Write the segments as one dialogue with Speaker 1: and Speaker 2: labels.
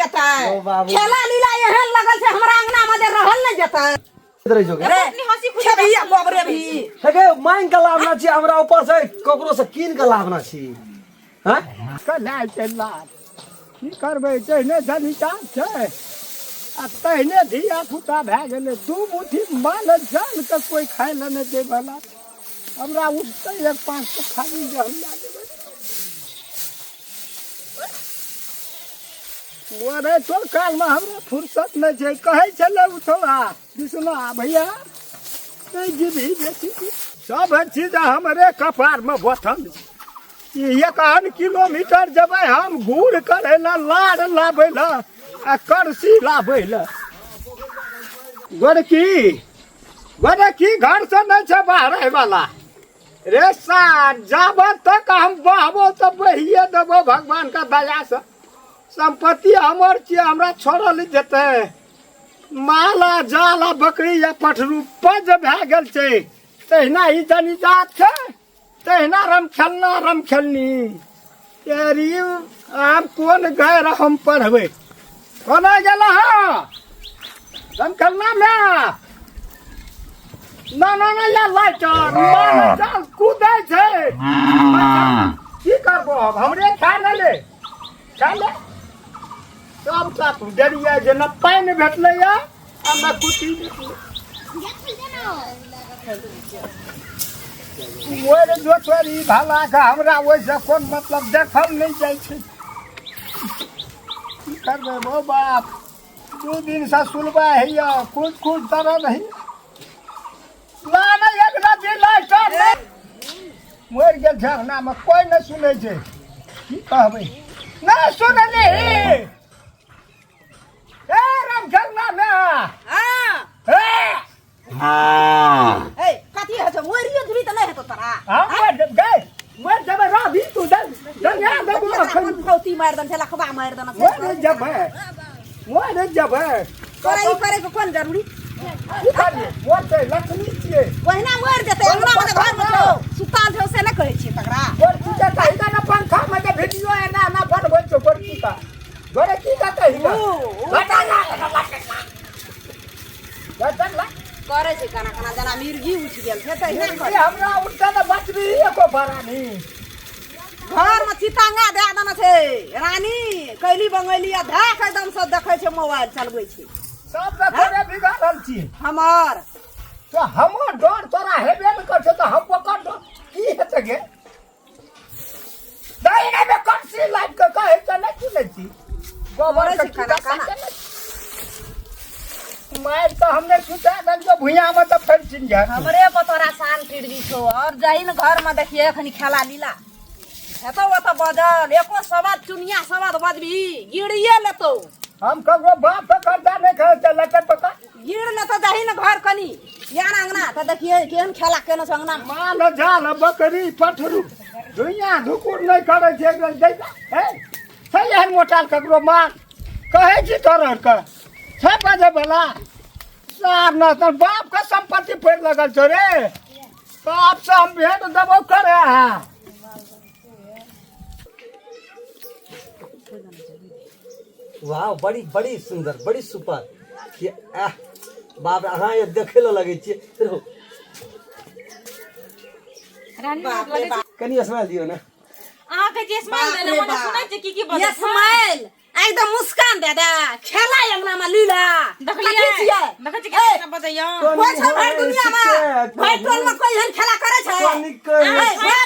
Speaker 1: जाता है खेला लीला यहन लगल से हमरा अंगना में रहल नहीं जाता है
Speaker 2: रही जोगे
Speaker 1: अरे अपनी हंसी खुशी भैया गोबरे भी
Speaker 2: हेगे मांग के लाभना छी हमरा ऊपर से ककरो से कीन के लाभना छी हैं
Speaker 3: कला चला की करबै तहने धनिका छै आ तहने धिया पुता भए गेलै दू मुट्ठी माल जान के कोई खाय ले नहि दे वाला हमरा उठते एक पांच के खाली जे हम ला देबै ओरे तो काल में हमरा फुर्सत नहीं छै कहै छले उठोला विष्णु भैया नहीं जीवी बेसी सब चीज हमरे कपार में बथल एक आध किलोमीटर जबै हम घूर करे ला लाड़ लाबै ला आ करसी लाबै ला गोरकी घर से नहीं छै बाहर वाला रे सार जाब तक हम बहबो तो बहिए देबो भगवान का दया से संपत्ति हमर छियै हमरा छोड़ल जेतै माला जाला बकरी या पठरू पज भए गेल छै तहिना ई जनी जात छै तहिना रम खेलनी तेरी आब कोन गैर हम पढ़बै कोना गेल रम खेलना में ना या लाइटर कूदै छै की करबो हमरे खा ले सब साथ डरिया जेना पानि भेटलैया हमरा कुटी ओरे जोछरी भाला का हमरा ओइसे कोन मतलब देखल नहीं जाइ छै की करबै बो बाप 2 दिन से सुलबा हैया कुछ तरह नहीं ना एक राती लाइट मर गेल झरना में कोई नहीं सुनै छै की कहबै नहीं सुनली ए राम झरना में
Speaker 1: ए कथी है छ मोरियो धुरी त नहीं है तो तरा
Speaker 3: हां गए जब राधी तू दनिया देबो
Speaker 1: खौती मार दन ठेला खबा मार दन
Speaker 3: वो जब
Speaker 1: करे को कोन जरूरी
Speaker 3: की करिए वो ते लक्ष्मी छिए
Speaker 1: वहिना मर जते अंगना में घर में छौ सुताल छौ से न कहै छी तकरा
Speaker 3: और की का कहिदा ना पंखा में के वीडियो है ना बनबै छौ पर की का गोरे की का कहिदा बता ना
Speaker 1: करे छै कना जना मिर्गी उठ गेल छै तै
Speaker 3: हमरा उठता ना बचबी एको बरानी
Speaker 1: घर में चितांगा दे देना छै रानी कैली बंगैली आ धाक एकदम से देखै छै मोबाइल चलबै छै
Speaker 3: सब घरे बिगाड़ल छी
Speaker 1: हमर
Speaker 3: तो हमर डर तोरा हेबे न कर तो हम ओकर डर की हेतै गे दाई ने में करसी लाइट के कहै त नै सुनै छी गोबर के खाना मार तो हमने सुता दन जो भुइया में तो फेर चिन जा
Speaker 1: हमरे पतोरा शान टिड़वी छौ और जाई न घर में देखिए एखनी खेला लीला हेतो वो तो बदल एको सवाद चुनिया सवाद बजबी गिड़िए लेतो
Speaker 3: हम कगो बाप तो करता नहीं करे चल लटक पका
Speaker 1: गिड़ ले तो जाही न घर कनी यान अंगना त देखिए केहन खेला केन अंगना
Speaker 3: माल जाल बकरी पठरू दुनिया धुकुर नहीं करे छै दैता हे सही हन मोटाल ककरो मार कहै छी तोरा का 6 बजे वाला सार न त बाप का संपत्ति फेर लगल छो रे बाप से हम भेंट दबो करे हां
Speaker 2: वाह बड़ी सुंदर बड़ी सुपर ये बाप अहाँ ये देखे लो लगे छी
Speaker 1: रानी
Speaker 2: कनी स्माइल दियो ना
Speaker 1: आ के जे स्माइल देले मने सुनै छै की बजे स्माइल एकदम मुस्कान दे दे खेला अंगना में लीला देखलिए देखै छी केना बजैया कोई छ भर दुनिया में भाई टोल में कोई हन खेला करे छै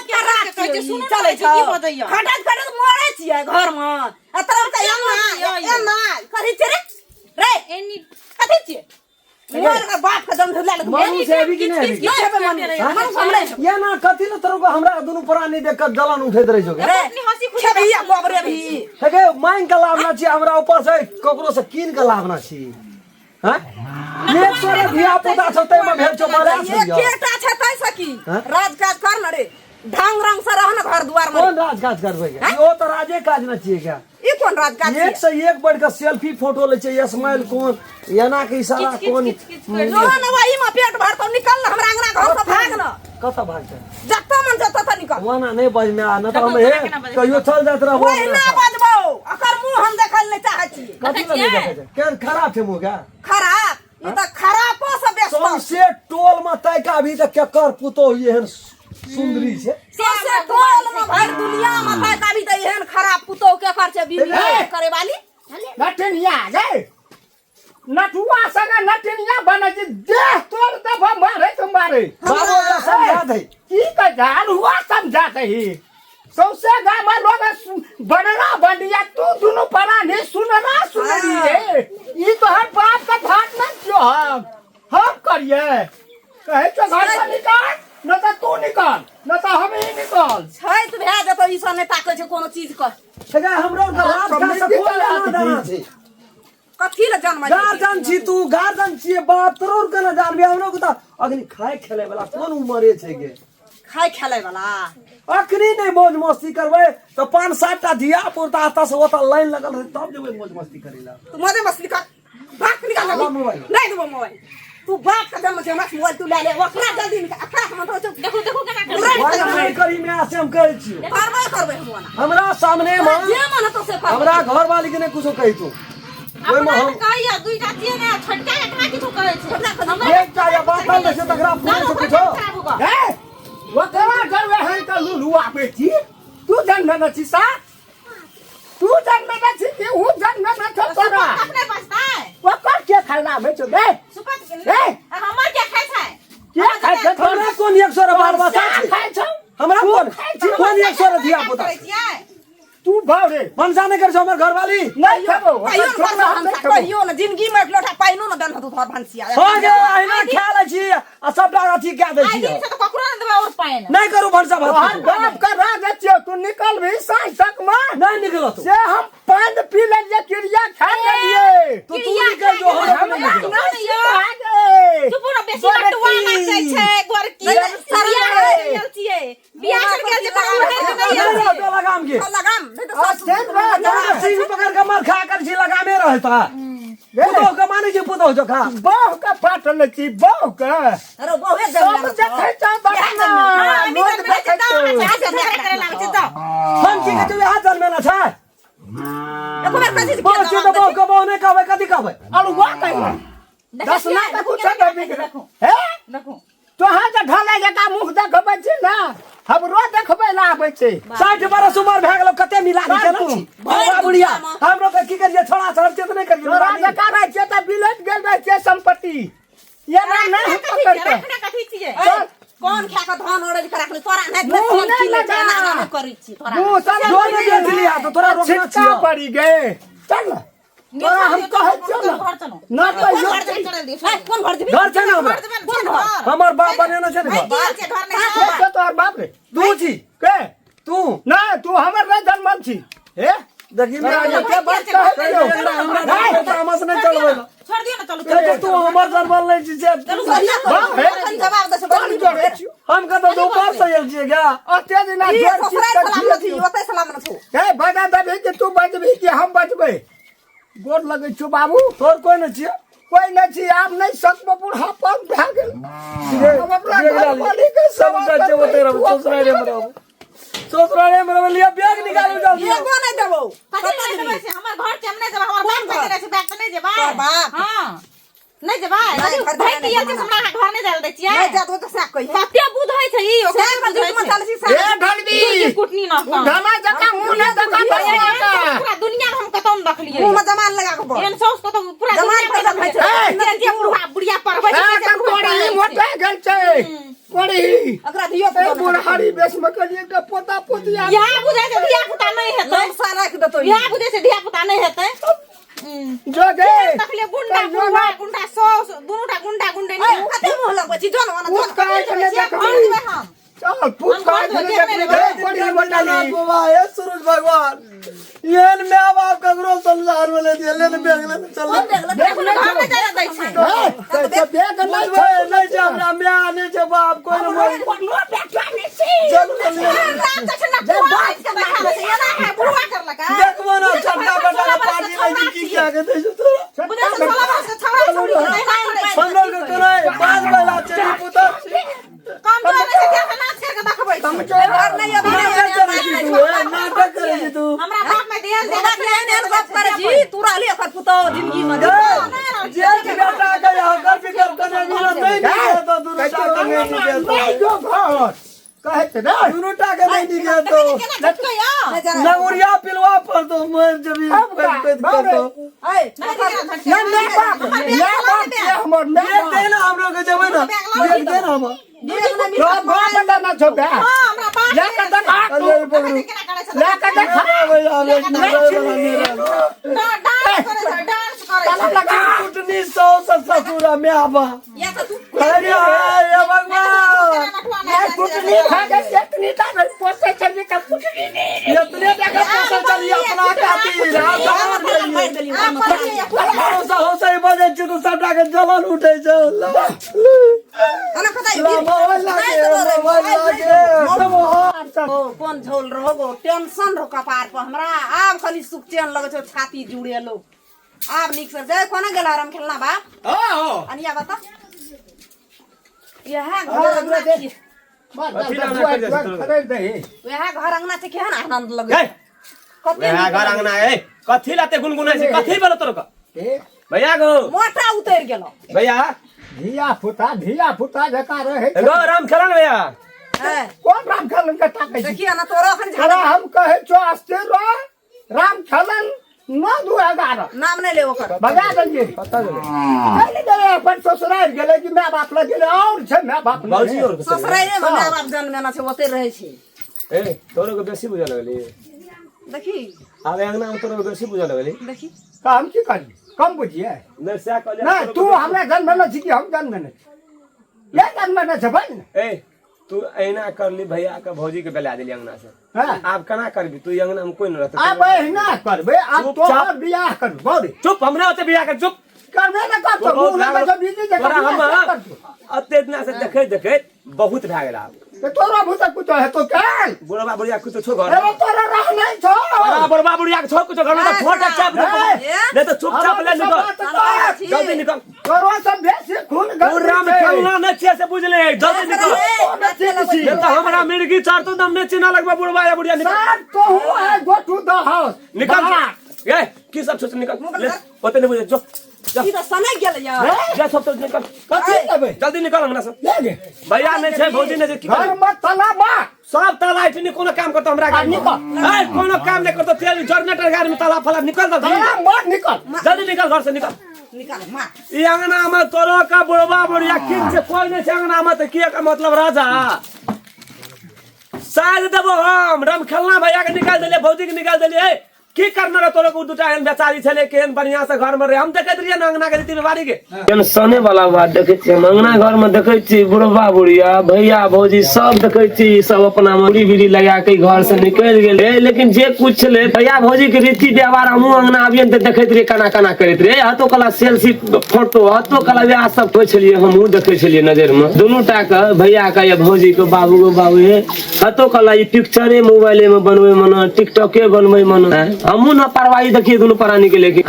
Speaker 1: क्या रात के सुन चले छै की बजैया खटक मोरे छियै घर में अतरम त एना कथि छै रे एनी कथि छै मोर का बाप का दम धुला लग
Speaker 2: मनु से अभी की नहीं
Speaker 1: मन हमरे
Speaker 2: या ना कथि न तरो को हमरा दुनु पुरानी देख के जलन उठैत रहि जोगे
Speaker 1: रे अपनी हंसी खुशी भैया गोबरे भी
Speaker 2: हेगे मांग के लाभना छी हमरा ऊपर से ककरो से कीन के लाभना छी हैं एक तोरे धिया पुता छतै में भेल छो मारा छी
Speaker 1: केटा छै तै सकी राजकाज कर न रे ढंग रंग से रह न घर द्वार में
Speaker 2: कौन राजकाज करबै ओ तो राजे काज न छिए क्या
Speaker 1: ई कोन राजकाज
Speaker 2: एक से एक बढ़ के सेल्फी फोटो ले छै स्माइल कौन याना के इशारा कौन
Speaker 1: जो न वही में पेट भर तो निकल हमरा अंगना घर से भाग न
Speaker 2: कत भाग छै
Speaker 1: जत्ता मन जत्ता त निकल
Speaker 2: वाना नहीं बज में आ न तो हम हे कहियो चल जात रहबो
Speaker 1: ओहि ना बजबो अकर मुंह हम देखल नहीं चाहै छी
Speaker 2: कथी लगे देखे छै केहन खराब छै मुंह क्या
Speaker 1: खराब ये तो खराबो से व्यस्त
Speaker 2: सौंसे टोल में तैका अभी तक केकर पुतो एहन सुंदरी छै
Speaker 1: सौंसे टोल में भर दुनिया में तैका अभी तक एहन खराब पुतो के कर छै बीवी करे वाली
Speaker 3: नटनिया गे नटुआ संगे नटनिया बने छै देह तोड़ दब मारे तो मारे
Speaker 2: बाबू या समझा दे
Speaker 3: की कह जान हुआ समझा दही सौसे गाँव में लोग बनना बनिया तू दोनों परा नहीं सुनना सुनरी है ये तो हर बात का भाग न क्यों हम करिए कहे तो घर से निकाल न तो तू निकाल न तो हम ही निकाल
Speaker 1: छै त भए जतो ई सब नै ताकै छै कोनो चीज कर
Speaker 2: तगा हमरो के रात का से कोई ना छै
Speaker 1: कथी ल जन्म
Speaker 2: गार्जन छी तू गार्जन छी बाप तोर के न जानबे हमरो के त अग्नि खाए खेले वाला कोन उमरे छै गे
Speaker 1: खाय खेलै वाला
Speaker 2: अखनी नहीं मौज मस्ती करबे तो 5-7 टा धिया पुता आता से ओता लाइन लगल रहे तब जेबे मौज मस्ती करेला
Speaker 1: तू मजे मछली का बात निकाल ले
Speaker 2: मोबाइल
Speaker 1: नहीं देबो मोबाइल तू बात का जन्म छै मत मोबाइल तू ले ले ओकरा जल्दी निकाल अखरा हम तो देखो देखो केना
Speaker 2: भाई नहीं करी मैं आसे हम कहै छी
Speaker 1: करबै हम
Speaker 2: हमरा सामने में
Speaker 1: जे मन तो से
Speaker 2: हमरा घर वाली के ने कुछो कहि तू ओय में हम
Speaker 4: कहिया दुई जातिए ने छटका एकरा किछो कहै छै
Speaker 2: एक टा या बात में से तकरा फोन से पूछो
Speaker 3: ए वो तेरा घर में है तो लुलुआ बेटी तू जन्म न छी सा तू जन्म न छी कि हूं जन्म न छ तोरा
Speaker 4: अपने बचता है
Speaker 3: वो कर के खाना में छ बे
Speaker 4: सुपत के हमर के खाय छै
Speaker 3: के खाय छ
Speaker 2: हमरा कोन 100 रे बार बचा छै
Speaker 3: खाय छ
Speaker 2: हमरा कोन 100 रे धिया पुता
Speaker 3: तू भाव रे
Speaker 2: मन जाने कर हमर घर वाली
Speaker 3: नहीं खाबो
Speaker 1: कहियो न जिंदगी में एक लोटा पाइनो न दन तू घर भंसिया
Speaker 2: हो गे आइना खेलै छी आ सबटा अथी के दै छी
Speaker 4: दिन से तो ककरो न देबे और पाए ना
Speaker 2: नहीं करू भरसा
Speaker 3: हम
Speaker 2: भात
Speaker 3: बाप का राज छियो तू निकल भी साँझ तक में
Speaker 2: नहीं निकलो तू
Speaker 3: से हम पान पी ले क्रिया खा लिए
Speaker 2: तू निकल जो हम
Speaker 3: नहीं
Speaker 4: तू पूरा बेसी बटुआ नाचै छै गोरकी सरिया छिए बियाह करके जे बाहर
Speaker 2: तो लगाम के
Speaker 1: लगाम नहीं तो
Speaker 2: ना सिंह पकड़ के मार खा कर छी लगामे रहता पुतो के माने जे पुतो जो खा
Speaker 3: बहु का पाटल छी बहु का
Speaker 1: अरे बहुए
Speaker 3: सब
Speaker 1: जब
Speaker 3: देखे छ बना लोग देखे छ
Speaker 2: हम की के तू यहाँ जन्मेला छै
Speaker 1: एको बार कथी
Speaker 2: बहुत छी तो बहु के बहु नहीं कहबे कथी कहबे
Speaker 3: अरे वाह कहीं 10 लाख का कुछ देखो है
Speaker 4: देखो
Speaker 3: तो हां त ढले जका मुख देखबै छी ना हम रो देखबै ना आबै छै
Speaker 2: 60 बरस उम्र भए गेलो कते मिला दी केना छी बाबा बुढ़िया हमरो के की करिए छोड़ा छोड़ के नहीं करिए
Speaker 3: तोरा जका रह छै त बिलट गेल रह छै संपत्ति ये ना नहीं पकड़ के
Speaker 4: रखना कथी छिए
Speaker 1: कौन खा के धान ओड़े के रखले तोरा नहीं फोन की ले ना करै छी तोरा
Speaker 3: तू सब
Speaker 2: जो ने बेच लिया तो तोरा रोकना
Speaker 3: छिटका
Speaker 2: छी
Speaker 3: पड़ी गए चल तोरा हम कहै छियो
Speaker 4: घर चलो
Speaker 3: ना तो
Speaker 1: कौन भर देबी
Speaker 2: घर छै ना हमरा
Speaker 1: कौन घर
Speaker 2: हमर बाप बनेना छै ने
Speaker 4: बियाह के घर नहीं
Speaker 3: छै तोर बाप रे
Speaker 2: तू छी
Speaker 3: के
Speaker 2: तू
Speaker 3: ना तू हमर रे जन्मल छी हे
Speaker 2: देखी मैं
Speaker 3: तोरा के बात कहै छियो
Speaker 2: हमरा तामस नहीं चलबै
Speaker 4: छोड़ दियो ना चलो
Speaker 2: तू हमर जन्मल नहीं छी से
Speaker 1: जवाब दे से
Speaker 2: हम का तो ऊपर से आइल छी क्या
Speaker 3: अते दिन
Speaker 1: ये ससुराल सलाम थी ओते सलाम न थू
Speaker 3: हे बता दबे कि तू बजबी कि हम बजबै गोर लगै छु बाबू
Speaker 2: तोर कोई नहीं छी
Speaker 3: कोई न छी आब नहीं सकबो बुढ़ा पग भए गेल हम अपना घर वाली के
Speaker 2: सब बच्चे वो तेरा ससुराल में लिया बैग निकालो जल्दी
Speaker 1: ये को नहीं देबो
Speaker 4: कथी नहीं देबे से हमर घर के हम नहीं देबे हमर बाप कहै छै बैग नहीं जेबा
Speaker 1: तोर बाप
Speaker 4: हां नहीं जेबा भाई के ये हमरा घर नहीं देल दै छियै
Speaker 1: नहीं जा तो से कहि
Speaker 4: कते बुध होय छै ई ओकरा
Speaker 1: से
Speaker 4: बुध
Speaker 1: बुझ
Speaker 4: होय
Speaker 1: में
Speaker 4: छै
Speaker 1: चल सी
Speaker 3: ए ढलबी
Speaker 4: कुटनी न
Speaker 3: धमा जका मुंह ने जका बजवा का
Speaker 4: पूरा दुनिया में हम कतौ न देखलिए
Speaker 1: मुंह में जमान लगा के बोल
Speaker 4: एन सौस को तो पूरा
Speaker 1: जमान
Speaker 4: दुनिया
Speaker 1: पैसा
Speaker 4: में
Speaker 1: खाइ छै
Speaker 4: के बुढ़ा बुढ़िया पढ़बै
Speaker 3: ए कोड़ी मोटे गेल छै कोड़ी
Speaker 1: अकरा दियो
Speaker 3: ए बुढ़ारी बेस में कलिए के पोता पोतिया
Speaker 4: यहां बुझै छै धिया पुता नहीं हेतै
Speaker 1: नौसा रख देतो
Speaker 4: यहां बुझै छै धिया पुता नहीं हेतै
Speaker 3: जो गे
Speaker 4: तखले गुंडा गुंडा गुंडा सौस दुनुटा गुंडा गुंडे
Speaker 1: ए कते मुंह लगबै छी जोन वाला
Speaker 3: फूट काय के देखबी
Speaker 4: हम
Speaker 3: चल फूट काय के देखबी कोड़ी बटाली
Speaker 2: बाबा हे सूरज भगवान येन मैं बाप ककरो संसार में ले दिया लेने बैग ले चल
Speaker 3: देख ले
Speaker 4: घर में जाय दै छै
Speaker 3: तो बेग नहीं
Speaker 2: नहीं छै हमरा मैं नहीं छै बाप कोई नहीं
Speaker 3: कोनो बेटा नहीं छी
Speaker 2: चल चल
Speaker 4: रात तक ना बात के देखा छै ये ना बुढ़वा करला का
Speaker 2: देखबो ना छड्डा बटा के पार्टी लगी की क्या कहते छै तो
Speaker 4: बुझै छै साला बस छौड़ा छोड़ी नहीं नहीं
Speaker 2: पंडल के करे पांच बेला चली पुतर
Speaker 4: काम करे से के नाच करके देखबै
Speaker 1: घर नहीं अभी
Speaker 2: नाटक करे छी तू
Speaker 4: हमरा बाप में ध्यान दे
Speaker 1: बाप ने बाप करे जी तू रहली ओकर
Speaker 3: नहीं जो घर कहे थे ना
Speaker 2: दुनू टाके नहीं दिखे तो
Speaker 1: केना झटको या
Speaker 2: नगुरिया पिलवा पर तो मैं जब पेट करतो
Speaker 3: नहीं बाप ये हमर
Speaker 2: देख देना हम लोग के जब ना देख देना हम
Speaker 3: तो बाप ना छो बे
Speaker 1: हमरा पास
Speaker 3: ले के देखा
Speaker 2: अरे पकड़ू
Speaker 3: ले के देखा
Speaker 1: डांस करे
Speaker 3: लगा
Speaker 2: कुटनी सौ ससुरा में आबा
Speaker 1: या तो तू
Speaker 2: अरे या भगवान
Speaker 3: कुटनी खा के चटनी ता पोसे चली का कुटनी नहीं
Speaker 2: इतने टका पैसा चली अपना खातिर भरोसा हो सही बजे छी तो सब टाके जलन उठे छै
Speaker 1: ana कौन झोल रहो गो टेंशन रो कपार पर हमरा आब खाली सुख चैन लगे छो छाती जुड़े लो आब निक से जाय कोना गेला राम खेलना बा
Speaker 3: हां
Speaker 1: अनिया बता यह घर अंगना छी वह घर अंगना छी केहन आनंद लगे
Speaker 5: वह घर अंगना है कथी लाते गुनगुनाई छै कथी बोलो तोर का भैया गो
Speaker 1: मोटा उतर गेलो
Speaker 5: भैया
Speaker 3: धिया पुता जका रहे
Speaker 5: गो राम खेलन भैया
Speaker 3: कौन राम खेलन के ताकै छी
Speaker 1: देखिए ना तोरो अखन
Speaker 3: अरे
Speaker 1: झाड़ा
Speaker 3: हम कहे छो आस्ते रो राम खेलन 9-11
Speaker 1: नाम नहीं ले ओकर
Speaker 3: बजा देंगे पता चले गए अपन ससुराल गेले कि मैं बाप लग गेले और छे मैं बाप
Speaker 5: बाबूजी और
Speaker 1: ससुराल में माय बाप जन्म ना छै ओते रहे छै
Speaker 5: ए तोरो के बेसी बुझा लगली
Speaker 1: देखी
Speaker 5: आवे अंगना में तोरो के बेसी बुझा लगली
Speaker 1: देखी
Speaker 3: काम की करी कम बुझिए
Speaker 5: न से कहले
Speaker 3: ना तू हमरा जन्म में छी कि हम जन्म में छी ये जन्म में छै भाई
Speaker 5: ए तू ऐना करली भैया के भौजी के बेला देली अंगना से
Speaker 3: हां
Speaker 5: आप कना करबी तू अंगना में कोई न रहत
Speaker 3: अब हिना करबे अब तो बियाह कर बोल
Speaker 5: चुप हमरा ओते बियाह कर चुप
Speaker 3: करबे ना कर तो मुंह में जब बीजी जका
Speaker 5: तोरा हम अते दिन से देखे बहुत भा गेला
Speaker 3: तो तोरा भूत कुछ है तो कर
Speaker 5: बुढ़वा बुढ़िया कुछ छो घर
Speaker 3: अरे तोरा रह नहीं छो
Speaker 5: बड़ा बुढ़वा बुढ़िया के छो कुछ घर में फोटा चाप नहीं तो चुपचाप ले निकल जल्दी निकल
Speaker 3: तोरा सब बेसी खून
Speaker 5: पूरा में खेलना न छे से बुझ ले जल्दी निकल नहीं तो हमरा मिर्गी चार तो दम ने चिना लगबा बुढ़वा या बुढ़िया निकल
Speaker 3: सर तो हूं है गो टू द हाउस
Speaker 5: निकल ए की सब सोच निकल ओते नहीं बुझे जो
Speaker 1: ई तो समय गेल यार
Speaker 5: जा सब तो निकल
Speaker 3: कथि लेबे
Speaker 5: जल्दी निकल हमरा से
Speaker 3: ले गे
Speaker 5: भैया नहीं छे भौजी नहीं की
Speaker 3: घर में तला बा
Speaker 5: सब ताला इतनी कोनो काम करतो हमरा गाड़ी
Speaker 3: निकल।
Speaker 5: ए कोनो काम नहीं करतो तेल जनरेटर गाड़ी में ताला फला निकल जल्दी
Speaker 3: तला मत निकल
Speaker 5: जल्दी निकल घर से निकल
Speaker 1: निकाल मार
Speaker 5: ई अंगना में तोरो का बुढ़वा बुढ़िया किन से कोई नहीं छै अंगना में तो किया का मतलब राजा शायद देबो हम रम खेलना भैया के निकाल देले भौजी के निकाल देले की करना रे तोरो को दुटा एन बेचारी छले केन बढ़िया से घर में रहे हम देखैत रहिए ना अंगना के रीति बेवारी के टेंशने वाला बात देखै छी हम अंगना घर में देखै छी बुढ़वा बुढ़िया भैया भौजी सब देखै छी सब अपना मुड़ी बिड़ी लगा के घर से निकल गेले लेकिन जे कुछ छले भैया भौजी के रीति व्यवहार हम अंगना आबियन त देखैत रहिए कना कना करैत रहे हतो कला सेल्फी फोटो हतो कला व्याह सब कोइ छलिए हमहु देखै छलिए नजर में दोनों टा के भैया का या भौजी के बाबू हतो कला ई पिक्चरे मोबाइल में बनवे मन टिकटॉके बनवे मन हमू ना परवाही देखिए दोनों प्राणी के लेके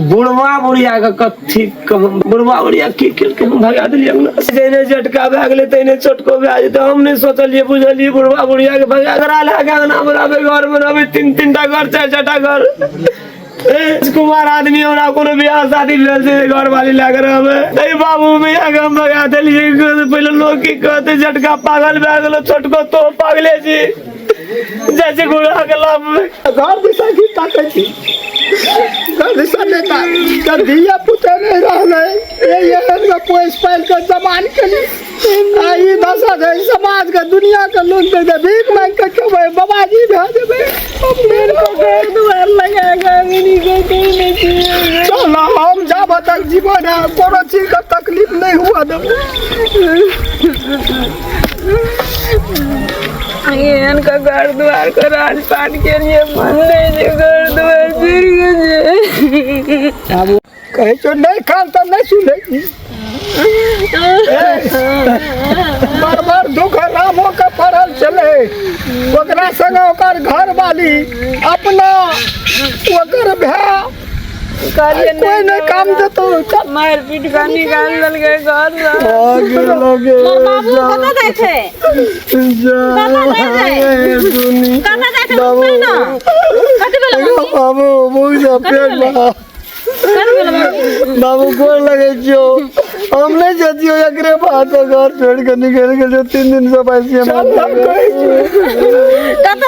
Speaker 5: बुढ़वा बुढ़िया का कथी कहम बुढ़वा बुढ़िया की के हम भगा दिलिए अंगना जेने झटका भा गेले तने छोटको भा जेते हम नहीं सोचलिए बुझलिए बुढ़वा बुढ़िया के भगा करा लागे अंगना बनावे घर बनावे 3-3 टा घर 4-4 टा घर कुमार आदमी हमरा कोनो बियाह शादी भेल से घर वाली लागे रहबे नहीं बाबू भैया के हम भगा दिलिए पहले लोग की कहते झटका पागल भा गेलो छोटको तो पागले छी जैसे गुड़ा के लाभ
Speaker 3: घर दिशा की ताकै छी घर दिशा नेता कर दिया पुते नहीं रहले ये में पोस पाल के जमान के आई दशा है समाज का दुनिया का लोग दे भीख मांग के खेबे बाबाजी भेज देबे मेरे को घर द्वार लगाएगा मिनी को कोई नहीं चाहिए चलो हम जाब तक जीवन है कोनो चीज का तकलीफ नहीं हुआ दे
Speaker 4: ये का घर द्वार का राजपाट के लिए बनले जे घर द्वार फिर गए
Speaker 3: कहे तो नहीं खान तो नहीं सुने बार बार दुख रामों का पड़ल चले ओकरा संग ओकर घर वाली अपना ओकर भैया कोई नहीं काम देतो
Speaker 4: मार पीट का निकाल दल गए घर से
Speaker 2: आगे लगे
Speaker 1: बाबू कता जाय छै कता जाय छै ना कते बेला
Speaker 2: बाबू मुझे पेट बा बाबू गोर लगे जो हम नहीं जाती हो एकरे बात घर छोड़ के निकल गए जो 3 दिन से पैसे
Speaker 4: कत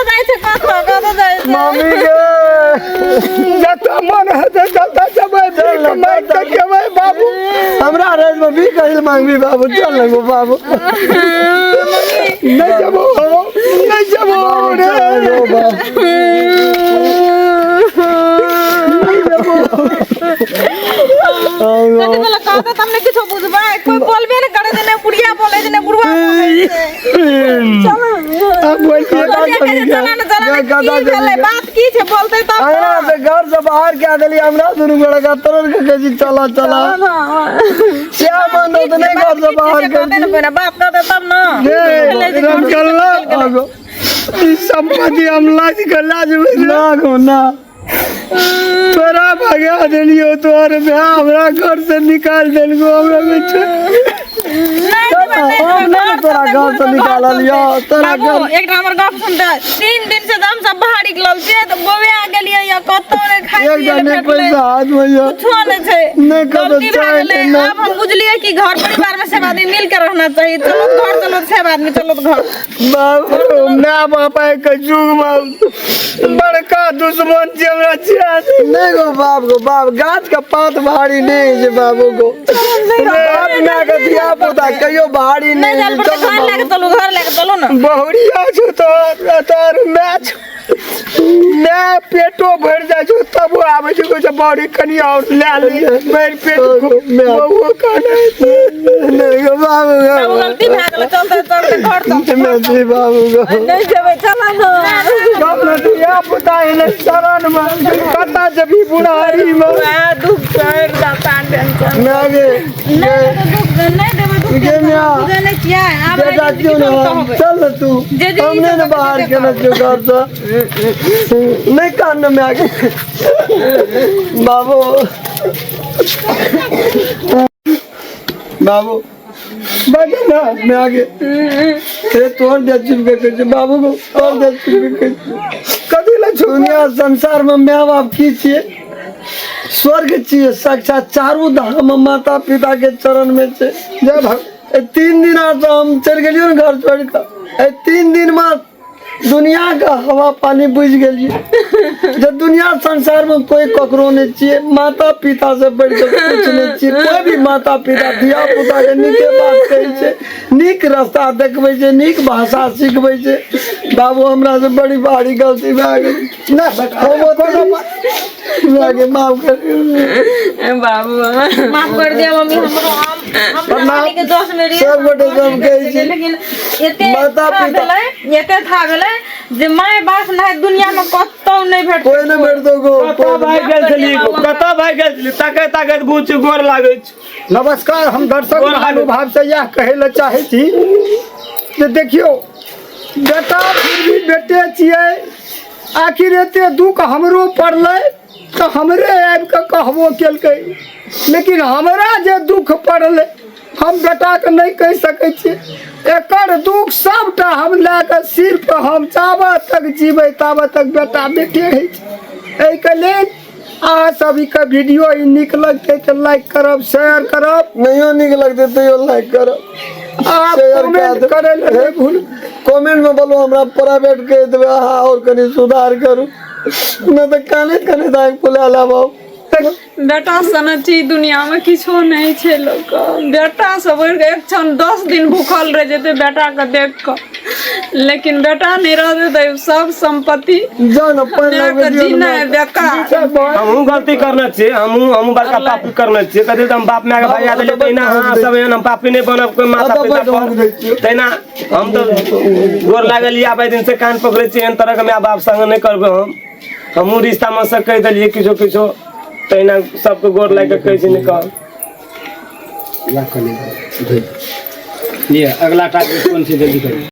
Speaker 4: जाय छे कत जाय छे
Speaker 2: मम्मी के
Speaker 3: जता मन है जता जबै कमाई के केबै बाबू
Speaker 2: हमरा राज में भी कहिल मांगबी बाबू चल लगो बाबू
Speaker 3: नहीं जबो
Speaker 4: कते बोला कहते तुमने किछो बुझबा कोई बोलबे न करे देने बुढ़िया बोले देने बुढ़वा बोले चलो
Speaker 3: अब बोलिए
Speaker 4: बात की छे बोलते तब
Speaker 2: आया से घर से बाहर क्या देली हमरा दुनु गोड़ा का तरन के कजी चला क्या मन तो नहीं घर से बाहर
Speaker 4: कहते न बिना बात करते तब ना
Speaker 3: आगो संपत्ति हम लाज गला
Speaker 2: ना गो ना
Speaker 3: तोरा भगा देलियो तोर में हमरा घर से निकाल देलगो हमरा में
Speaker 2: तोरा घर से निकाल लिया तोरा
Speaker 4: बाबू एक हमर गप सुन दे 3 दिन से हम सब बाहरी गलल छे तो बोवे आ गेलिए या कतो ने खाई
Speaker 2: एक जने पैसा हाथ में या
Speaker 4: कुछो नै छे
Speaker 2: नहीं
Speaker 4: गलती
Speaker 2: कदर
Speaker 4: भए गेलै
Speaker 2: चाहिए
Speaker 4: अब हम बुझलिए कि घर परिवार में सब आदमी मिल के रहना चाहिए चलो घर चलो सब आदमी चलो घर
Speaker 3: बाबू ना बापा के जुग में बड़का दुश्मन जे हमरा छिया
Speaker 2: नहीं गो बाप गाछ का पात भारी नहीं है बाबू को बाप ना के दिया पुता कहियो भारी
Speaker 4: नहीं
Speaker 2: नहीं
Speaker 4: जाल पर खान लेके चलो घर लेके चलो ना
Speaker 3: बहुरिया छु तोर मैच मैं पेटो भर जा छु तब आवे छु कुछ बॉडी कनी और ले ले मेरे पेट वो खाना
Speaker 2: नहीं गो बाबू
Speaker 4: बाबू गलती भए गेलै चलते घर चल
Speaker 2: नहीं बाबू को
Speaker 4: नहीं जेबै चला ना
Speaker 3: कब न दिया पता है शरण में कता जबी बुढ़ारी में
Speaker 4: दुख कर जाता टेंशन
Speaker 2: मैं आगे
Speaker 4: नहीं दुख नहीं देबै दुख
Speaker 2: के मिया
Speaker 4: बुझे नहीं किया आब
Speaker 2: बेटा क्यों ना चल तू हमने ना बाहर के ना जो घर से नहीं कान में आगे बाबू बाबू
Speaker 3: बगे ना
Speaker 2: मैं आगे ते तोड़ दे चिपके के बाबू को तोड़ दे चिपके
Speaker 3: कभी ला
Speaker 2: दुनिया संसार में माँ बाप की छिए स्वर्ग छिए साक्षात चारों धाम माता पिता के चरण में छे
Speaker 3: जय भग
Speaker 2: 3 दिन तो हम चल गलियो न घर छोड़ कर 3 दिन में दुनिया का हवा पानी बुझ गलिए जब दुनिया संसार में कोई ककरो नहीं चाहिए माता पिता से बढ़ के कुछ नहीं चाहिए कोई भी माता पिता धिया पुता के नीके बात कहे छे नीक रास्ता देखबे छे नीक भाषा सिखबे छे बाबू हमरा से बड़ी भारी गलती भए गेल ना हम तो आगे माफ कर
Speaker 4: बाबू माफ कर दिया मम्मी हमरो हम नानी के दोस्त में
Speaker 2: सब गोटे सब कहे छे
Speaker 4: लेकिन एते
Speaker 2: माता पिता
Speaker 4: एते था गेलै जे माय बाप नहीं दुनिया में कतो नहीं भेट
Speaker 2: कोई न भेट दो गो
Speaker 5: कतऽ भाग गेल छली कतऽ भाग गेल छली ताकत गुच गोर लागै छै
Speaker 3: नमस्कार हम दर्शक महानुभाव से यह कहे ला चाहे छी जे देखियो बेटा फिर भी बेटे छिए आखिर एते दुख हमरो पड़लै तो हमरे आबि के कहबो केलकै लेकिन हमरा जे दुख पड़लै हम बेटा के नहीं कह सकै छी एकर दुख सबटा हम लेके सिर पर हम जाबा तक जीबै ताबा तक बेटा बेटे है एहि के लेल अहाँ सभी का वीडियो नीक लगते तो लाइक करब शेयर करब
Speaker 2: नहीं नीक लगते तो लाइक करब
Speaker 3: आप कमेंट करे ले भूल
Speaker 2: कमेंट में बोलो हमरा प्राइवेट कह देबे अहाँ और कनी सुधार करू न तो काने दाग पुला लाबो
Speaker 6: बेटा सनठी दुनिया में किछो नहीं छे लोग बेटा सब एक क्षण 10 दिन भूखल रह जेते बेटा के देख के लेकिन बेटा नहीं रह देते सब संपत्ति
Speaker 2: जान अपन
Speaker 6: जीना है बेकार
Speaker 5: हमहू गलती करना चाहिए हमहू बड़का पापी करना चाहिए कदे हम बाप में भाई आ देले तैना हां सब हम पापी नहीं बनब कोई माता पिता पर तैना हम तो गोर लागल या भाई दिन से कान पकड़े छी एन तरह के माय बाप संग नहीं करबे हमहू रिश्ता में से कह देलिए किछो तैना सबके गोर लाग के कह छी निकाल
Speaker 3: ये अगला टारगेट कौन सी जल्दी करो।